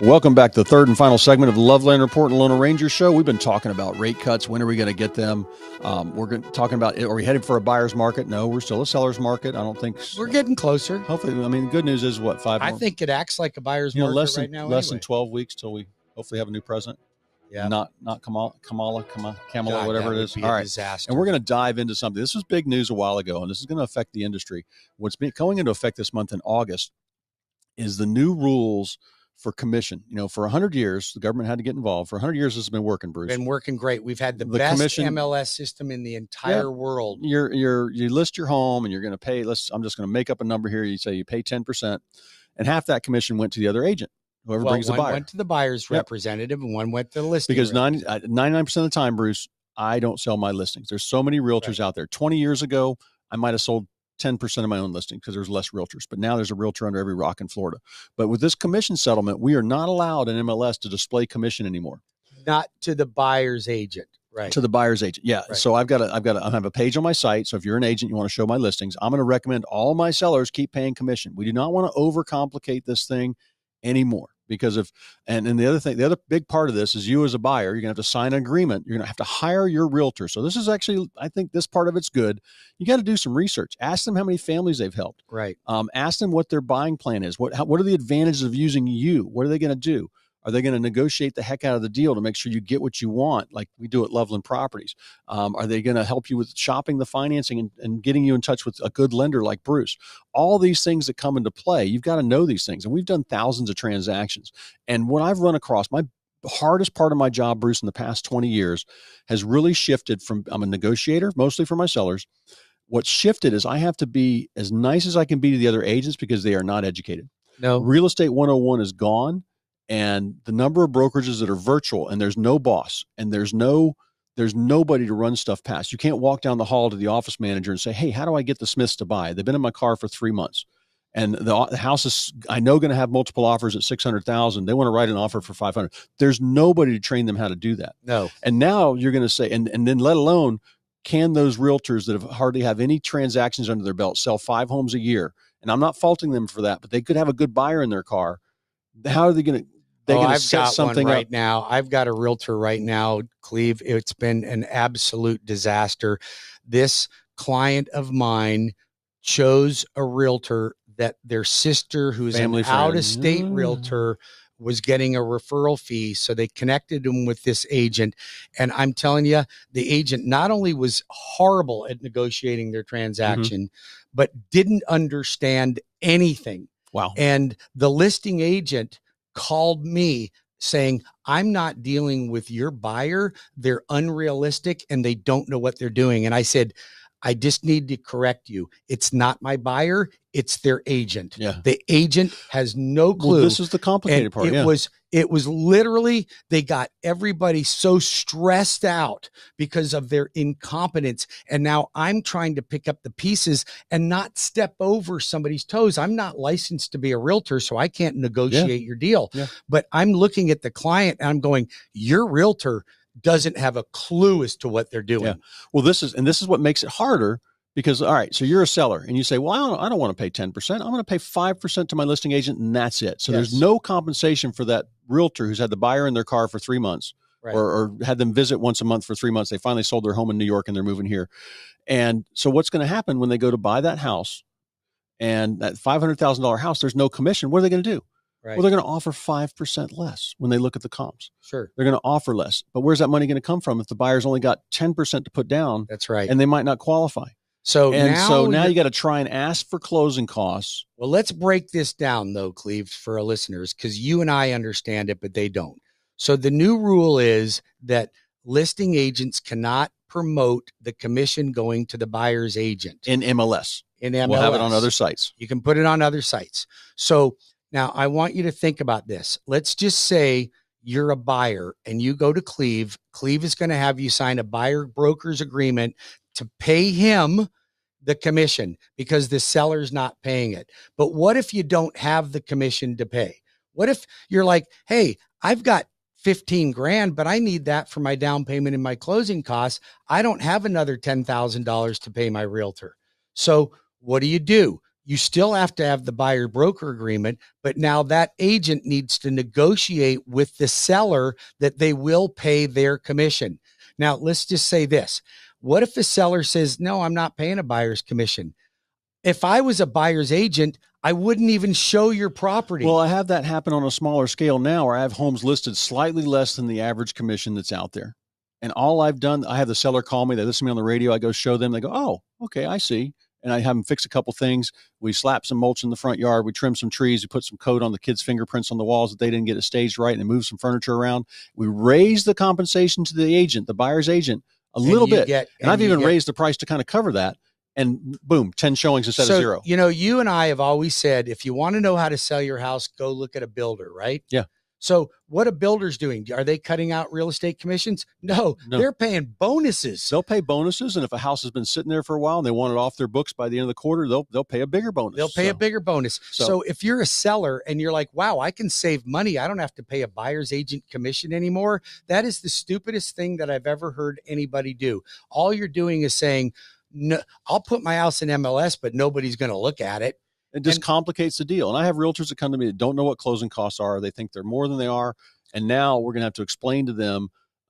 Welcome back to the third and final segment of the Loveland Report and Lone Ranger Show. We've been talking about rate cuts. When are we going to get them? Talking about, are we headed for a buyer's market? No, we're still a seller's market. I don't think we're getting closer. Hopefully, I mean, the good news is what, 5 more? I think it acts like a buyer's market right now. Less than 12 weeks till we hopefully have a new president. Yeah, not Kamala, whatever it is. All right, disaster. And we're going to dive into something. This was big news a while ago, and this is going to affect the industry. What's going into effect this month in August is the new rules for commission. For 100 years, the government had to get involved. For 100 years, this has been working, Bruce. Been working great. We've had the best MLS system in the entire world. You list your home and you're going to pay. I'm just going to make up a number here. You say you pay 10%, and half that commission went to the other agent. Whoever brings the buyer. One went to the buyer's representative and one went to the listing. Because 99% of the time, Bruce, I don't sell my listings. There's so many realtors out there. 20 years ago, I might have sold 10% of my own listings because there's less realtors. But now there's a realtor under every rock in Florida. But with this commission settlement, we are not allowed in MLS to display commission anymore. Not to the buyer's agent. Right. To the buyer's agent. Yeah. Right. So I have a page on my site. So if you're an agent, you want to show my listings, I'm going to recommend all my sellers keep paying commission. We do not want to overcomplicate this thing anymore. Because and the other big part of this is you as a buyer, you're going to have to sign an agreement. You're going to have to hire your realtor. So this is actually, I think this part of it's good. You got to do some research. Ask them how many families they've helped. Right. Ask them what their buying plan is. What are the advantages of using you? What are they going to do? Are they going to negotiate the heck out of the deal to make sure you get what you want, like we do at Loveland Properties? Are they going to help you with shopping the financing and getting you in touch with a good lender like Bruce? All these things that come into play, you've got to know these things. And we've done thousands of transactions. And what I've run across, my hardest part of my job, Bruce, in the past 20 years has really shifted from, I'm a negotiator, mostly for my sellers. What shifted is I have to be as nice as I can be to the other agents because they are not educated. No. Real Estate 101 is gone. And the number of brokerages that are virtual and there's no boss and there's nobody to run stuff past. You can't walk down the hall to the office manager and say, hey, how do I get the Smiths to buy? They've been in my car for 3 months. And the house is, I know, going to have multiple offers at 600,000. They want to write an offer for 500. There's nobody to train them how to do that. No. And now you're going to say, and then let alone, can those realtors that hardly have any transactions under their belt sell 5 homes a year? And I'm not faulting them for that, but they could have a good buyer in their car. How are they going to? I've got something right now. I've got a realtor right now, Cleve. It's been an absolute disaster. This client of mine chose a realtor that their sister, who's an out-of-state realtor, was getting a referral fee. So they connected him with this agent. And I'm telling you, the agent not only was horrible at negotiating their transaction, but didn't understand anything. Wow. And the listing agent called me saying, I'm not dealing with your buyer. They're unrealistic and they don't know what they're doing. And I said, I just need to correct you. It's not my buyer. It's their agent. Yeah. The agent has no clue. Well, this is the complicated part. It was literally, they got everybody so stressed out because of their incompetence. And now I'm trying to pick up the pieces and not step over somebody's toes. I'm not licensed to be a realtor, so I can't negotiate your deal. Yeah. But I'm looking at the client and I'm going, your realtor doesn't have a clue as to what they're doing. Yeah. Well, this is what makes it harder because, all right, so you're a seller and you say, well, I don't want to pay 10%. I'm going to pay 5% to my listing agent and that's it. So there's no compensation for that realtor who's had the buyer in their car for 3 months or had them visit once a month for 3 months. They finally sold their home in New York and they're moving here. And so what's going to happen when they go to buy that house and that $500,000 house, there's no commission. What are they going to do? Right. Well, they're going to offer 5% less when they look at the comps. Sure. They're going to offer less. But where's that money going to come from if the buyer's only got 10% to put down? That's right. And they might not qualify. So now you got to try and ask for closing costs. Well, let's break this down, though, Cleve, for our listeners, because you and I understand it, but they don't. So the new rule is that listing agents cannot promote the commission going to the buyer's agent. In MLS. In MLS. We'll have it on other sites. You can put it on other sites. So now I want you to think about this. Let's just say you're a buyer and you go to Cleve. Cleve is going to have you sign a buyer broker's agreement to pay him the commission because the seller's not paying it. But what if you don't have the commission to pay? What if you're like, hey, I've got 15 grand, but I need that for my down payment and my closing costs. I don't have another $10,000 to pay my realtor. So what do? You still have to have the buyer broker agreement, but now that agent needs to negotiate with the seller that they will pay their commission. Now, let's just say this. What if the seller says, no, I'm not paying a buyer's commission? If I was a buyer's agent, I wouldn't even show your property. Well, I have that happen on a smaller scale now where I have homes listed slightly less than the average commission that's out there. And all I've done, I have the seller call me. They listen to me on the radio. I go show them. They go, oh, okay, I see. And I have them fix a couple things. We slap some mulch in the front yard. We trim some trees. We put some coat on the kids' fingerprints on the walls that they didn't get it staged right, and move some furniture around. We raise the compensation to the agent, the buyer's agent, a little bit. And I've even raised the price to kind of cover that. And boom, 10 showings instead of 0. You know, you and I have always said, if you want to know how to sell your house, go look at a builder, right? Yeah. So what are builders doing? Are they cutting out real estate commissions? No, they're paying bonuses. They'll pay bonuses. And if a house has been sitting there for a while and they want it off their books by the end of the quarter, they'll pay a bigger bonus. They'll pay a bigger bonus. So if you're a seller and you're like, wow, I can save money, I don't have to pay a buyer's agent commission anymore. That is the stupidest thing that I've ever heard anybody do. All you're doing is saying, no, I'll put my house in MLS, but nobody's going to look at it. It just complicates the deal. And I have realtors that come to me that don't know what closing costs are. They think they're more than they are. And now we're going to have to explain to them.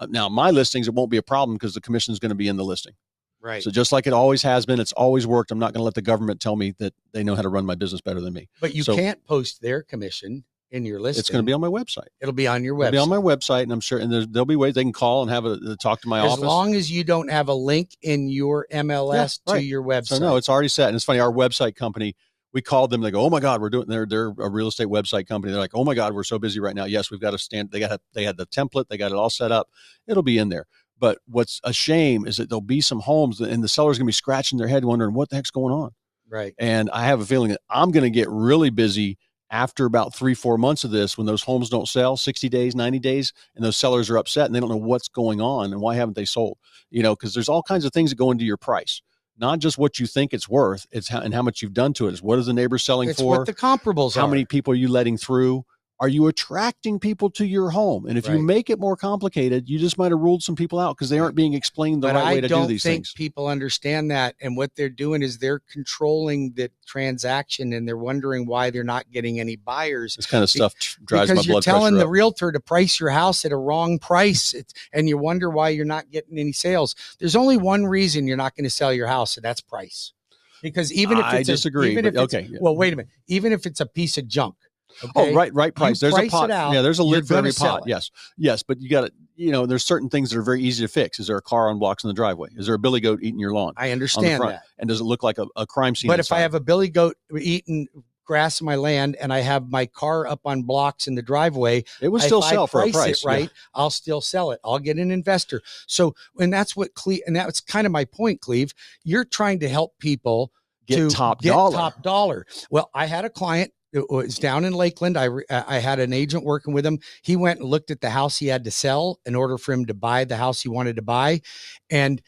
Now, my listings, it won't be a problem because the commission is going to be in the listing. Right. So just like it always has been, it's always worked. I'm not going to let the government tell me that they know how to run my business better than me. But you can't post their commission in your listing. It's going to be on my website. It'll be on your website. It'll be on my website, and I'm sure, and there'll be ways they can call and have a talk to my office. As long as you don't have a link in your MLS to your website. So no, it's already set. And it's funny, our website company, we called them. They go, oh my God, they're a real estate website company. They're like, oh my God, we're so busy right now. Yes, we've got to stand. They had the template. They got it all set up. It'll be in there. But what's a shame is that there'll be some homes and the seller's going to be scratching their head wondering what the heck's going on. Right. And I have a feeling that I'm going to get really busy after about 3-4 months of this, when those homes don't sell, 60 days, 90 days, and those sellers are upset and they don't know what's going on and why haven't they sold, because there's all kinds of things that go into your price. Not just what you think it's worth, it's how much you've done to it. It's what is the neighbor selling for? What the comparables are. How many people are you letting through? Are you attracting people to your home? And if you make it more complicated, you just might have ruled some people out because they aren't being explained the right way to do these things. I don't think people understand that. And what they're doing is they're controlling the transaction and they're wondering why they're not getting any buyers. This kind of stuff drives my blood pressure up. Because you're telling the realtor to price your house at a wrong price, and you wonder why you're not getting any sales. There's only one reason you're not going to sell your house, and that's price. Because even if I disagree. Well, wait a minute. Even if it's a piece of junk. Okay. Oh, right price. There's a pot. Yeah, there's a lid for every pot. Yes. But you got to, there's certain things that are very easy to fix. Is there a car on blocks in the driveway? Is there a billy goat eating your lawn? I understand that. And does it look like a crime scene? But if I have a billy goat eating grass in my land and I have my car up on blocks in the driveway, it would still sell for a price. I'll still sell it. I'll get an investor. So, and that's what and that's kind of my point, Cleve. You're trying to help people get top dollar. Well, I had a client. It was down in Lakeland. I had an agent working with him. He went and looked at the house he had to sell in order for him to buy the house he wanted to buy. And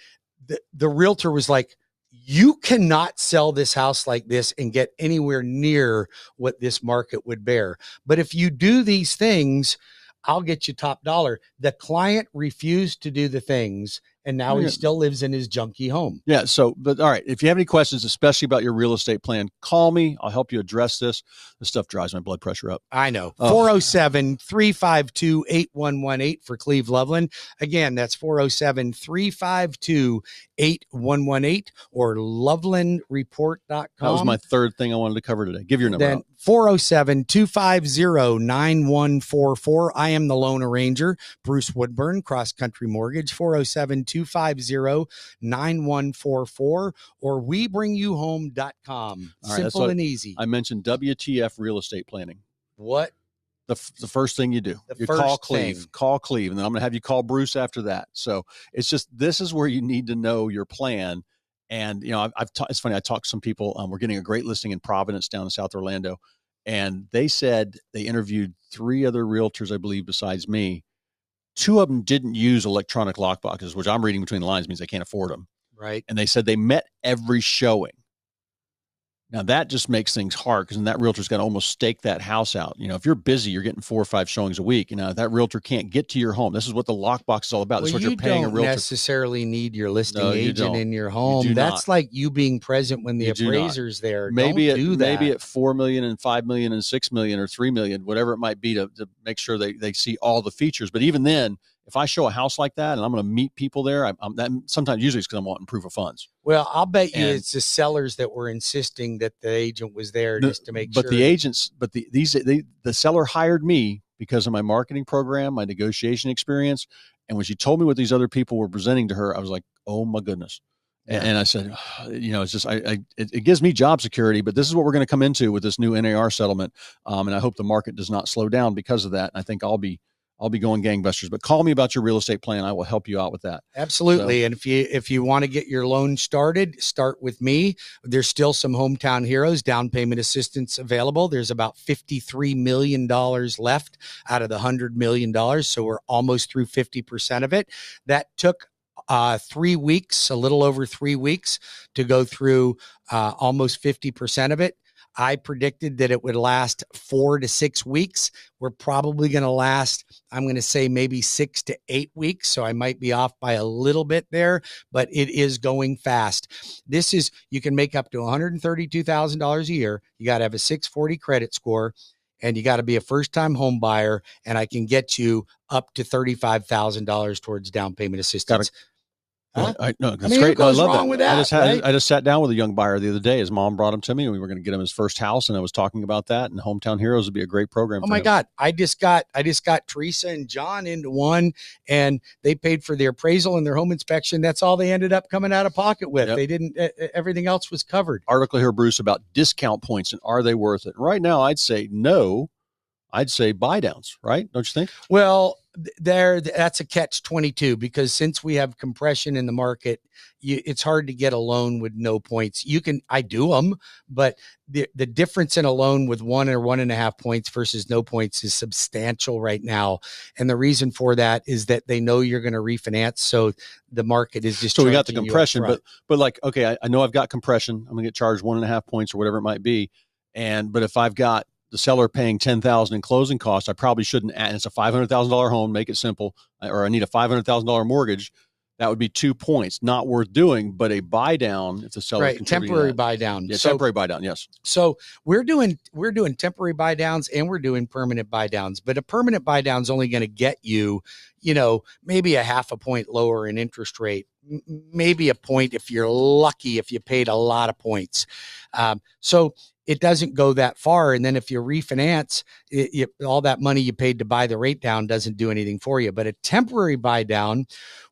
the realtor was like, you cannot sell this house like this and get anywhere near what this market would bear. But if you do these things, I'll get you top dollar. The client refused to do the things, and now he still lives in his junky home. Yeah. So, but all right. If you have any questions, especially about your real estate plan, call me. I'll help you address this. This stuff drives my blood pressure up. I know. 407-352-8118 for Cleve Loveland. Again, that's 407-352-8118 or lovelandreport.com. That was my third thing I wanted to cover today. Give your number out. 407-250-9144. I am the loan arranger, Bruce Woodburn, CrossCountry Mortgage, 407-250-9144 or webringyouhome.com. Simple and easy. I mentioned WTF real estate planning. What? The first thing you do, you call Cleve, and then I'm going to have you call Bruce after that. So it's just, this is where you need to know your plan. And, it's funny. I talked to some people. We're getting a great listing in Providence down in South Orlando. And they said they interviewed 3 other realtors, I believe, besides me. 2 of them didn't use electronic lockboxes, which I'm reading between the lines means they can't afford them. Right. And they said they met every showing. Now that just makes things hard because then that realtor's got to almost stake that house out. If you're busy, you're getting 4 or 5 showings a week. That realtor can't get to your home. This is what the lockbox is all about. This is what you're paying a realtor. You don't necessarily need your listing agent in your home. You That's like you being present when the appraiser's there. Maybe don't do that. Maybe at $4 million and $5 million and $6 million or $3 million, whatever it might be, to make sure they see all the features. But even then, if I show a house like that and I'm going to meet people there, usually it's because I'm wanting proof of funds. Well, I'll bet you it's the sellers that were insisting that the agent was there just to make sure. But the seller hired me because of my marketing program, my negotiation experience. And when she told me what these other people were presenting to her, I was like, oh my goodness. Yeah. And I said, it's just, it gives me job security, but this is what we're going to come into with this new NAR settlement. And I hope the market does not slow down because of that. And I think I'll be going gangbusters, but call me about your real estate plan. I will help you out with that. Absolutely. So, and if you want to get your loan started, start with me. There's still some Hometown Heroes down payment assistance available. There's about $53 million left out of the $100 million. So we're almost through 50% of it. That took 3 weeks, a little over 3 weeks to go through almost 50% of it. I predicted that it would last 4 to 6 weeks. We're probably going to last, I'm going to say maybe 6 to 8 weeks. So I might be off by a little bit there, but it is going fast. You can make up to $132,000 a year. You got to have a 640 credit score and you got to be a first-time home buyer. And I can get you up to $35,000 towards down payment assistance. Huh? That's great. I love that. With that. I just sat down with a young buyer the other day. His mom brought him to me, and we were going to get him his first house. And I was talking about that. And Hometown Heroes would be a great program. Oh my God! I just got Teresa and John into one, and they paid for their appraisal and their home inspection. That's all they ended up coming out of pocket with. Yep. They didn't. Everything else was covered. Article here, Bruce, about discount points and are they worth it? Right now, I'd say no. I'd say buy downs, right? Don't you think? Well, that's a catch-22 because since we have compression in the market, it's hard to get a loan with no points. I do them, but the difference in a loan with 1 or 1.5 points versus no points is substantial right now. And the reason for that is that they know you're going to refinance. So the market is just, so we got the compression, but like, okay, I know I've got compression. I'm gonna get charged 1.5 points or whatever it might be. But if I've got the seller paying $10,000 in closing costs, I probably shouldn't add. It's a $500,000 home, make it simple, or I need a $500,000 mortgage. That would be 2 points, not worth doing, but a buy down if the seller right, temporary buy down. Yeah, temporary buy down, yes. So we're doing temporary buy downs and we're doing permanent buy downs, but a permanent buy down is only going to get you, maybe a 0.5 point lower in interest rate, maybe a point if you're lucky, if you paid a lot of points. So it doesn't go that far. And then if you refinance, all that money you paid to buy the rate down doesn't do anything for you. But a temporary buy down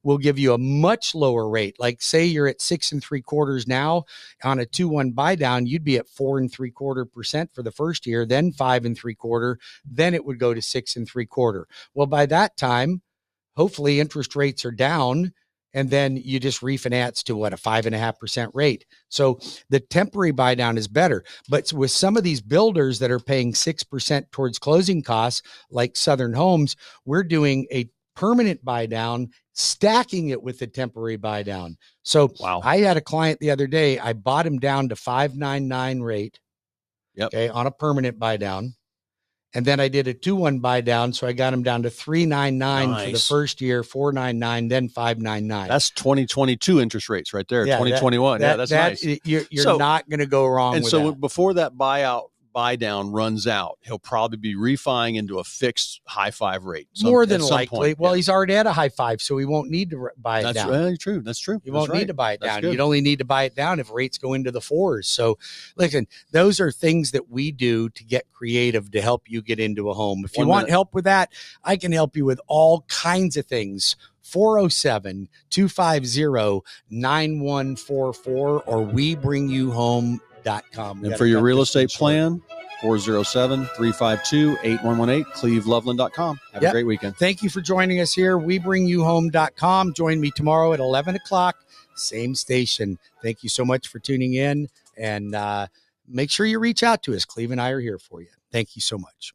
will give you a much lower rate. Like say you're at 6 3/4 now on a 2-1 buy down, you'd be at 4 3/4% for the first year, then 5 3/4, then it would go to 6 3/4. Well, by that time, hopefully interest rates are down. And then you just refinance to a 5.5% rate. So the temporary buy down is better. But with some of these builders that are paying 6% towards closing costs, like Southern Homes, we're doing a permanent buy down, stacking it with the temporary buy down. So wow. I had a client the other day, I bought him down to 5.99 rate. Yep. Okay, on a permanent buy down. And then I did a 2-1 buy down. So I got him down to 3.99 for the first year, 4.99, then 5.99. That's 2022 interest rates right there. 2021. That's nice. You're not going to go wrong with that. And so before that buy down runs out, he'll probably be refining into a fixed high 5 rate. More than likely. Well, he's already at a high 5, so he won't need to buy it down. That's true. That's true. You won't need to buy it down. You'd only need to buy it down if rates go into the 4s. So listen, those are things that we do to get creative to help you get into a home. If you want help with that, I can help you with all kinds of things. 407-250-9144 or webringyouhome.com. And for your real estate plan, 407-352-8118, cleveloveland.com. Have a great weekend. Thank you for joining us here. Webringyouhome.com. Join me tomorrow at 11 o'clock, same station. Thank you so much for tuning in. And make sure you reach out to us. Cleve and I are here for you. Thank you so much.